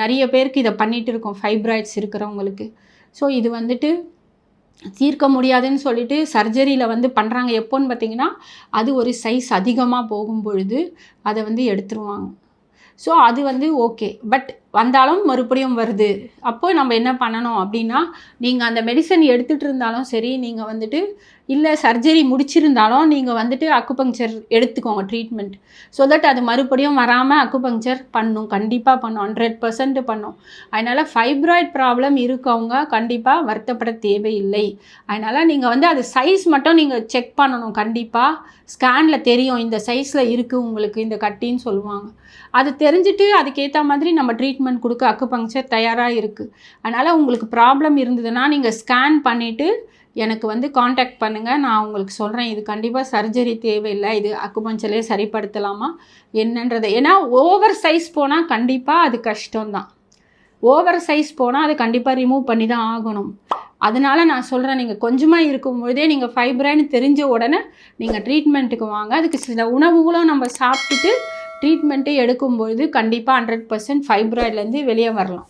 நிறைய பேருக்கு இதை பண்ணிகிட்டு இருக்கோம் ஃபைப்ராய்ட்ஸ் இருக்கிறவங்களுக்கு. ஸோ இது வந்துட்டு தீர்க்க முடியாதுன்னு சொல்லிட்டு சர்ஜரியில் வந்து பண்ணுறாங்க. எப்போன்னு பார்த்தீங்கன்னா அது ஒரு சைஸ் அதிகமாக போகும் பொழுது அதை வந்து எடுத்துருவாங்க. ஸோ அது வந்து ஓகே. பட் வந்தாலும் மறுபடியும் வருது. அப்போ நம்ம என்ன பண்ணணும் அப்படின்னா, நீங்கள் அந்த மெடிசன் எடுத்துகிட்டு இருந்தாலும் சரி, நீங்கள் வந்துட்டு இல்லை சர்ஜரி முடிச்சிருந்தாலும் நீங்கள் வந்துட்டு அக்குபங்க்சர் எடுத்துக்கோங்க ட்ரீட்மெண்ட். ஸோ தட் அது மறுபடியும் வராமல் அக்குபங்க்சர் பண்ணும், கண்டிப்பாக பண்ணும், 100% பண்ணும். அதனால் ஃபைப்ராய்ட் ப்ராப்ளம் இருக்கவங்க கண்டிப்பாக வருத்தப்பட தேவையில்லை. அதனால் நீங்கள் வந்து அது சைஸ் மட்டும் நீங்கள் செக் பண்ணணும். கண்டிப்பாக ஸ்கேனில் தெரியும் இந்த சைஸில் இருக்குது உங்களுக்கு இந்த கட்டின்னு சொல்லுவாங்க. அது தெரிஞ்சுட்டு அதுக்கேற்ற மாதிரி நம்ம ட்ரீட்மெண்ட் கொடுக்க அக்குபங்க்சர் தயாராக இருக்குது. அதனால் உங்களுக்கு ப்ராப்ளம் இருந்ததுன்னா நீங்கள் ஸ்கேன் பண்ணிவிட்டு எனக்கு வந்து காண்டாக்ட் பண்ணுங்கள். நான் உங்களுக்கு சொல்கிறேன் இது கண்டிப்பாக சர்ஜரி தேவையில்லை, இது அக்குபங்க்சர்லேயே சரிப்படுத்தலாமா என்னன்றதை. ஏன்னா ஓவர் சைஸ் போனால் கண்டிப்பாக அது கஷ்டம்தான். ஓவர் சைஸ் போனால் அது கண்டிப்பாக ரிமூவ் பண்ணி தான் ஆகணும். அதனால நான் சொல்கிறேன், நீங்கள் கொஞ்சமாக இருக்கும்பொழுதே நீங்கள் ஃபைப்ராய்டுன்னு தெரிஞ்ச உடனே நீங்கள் ட்ரீட்மெண்ட்டுக்கு வாங்க. அதுக்கு சில உணவுகளும் நம்ம சாப்பிட்டுட்டு ட்ரீட்மெண்ட்டை எடுக்கும்பொழுது கண்டிப்பாக 100% ஃபைப்ராய்ட்லேருந்து வெளியே வரலாம்.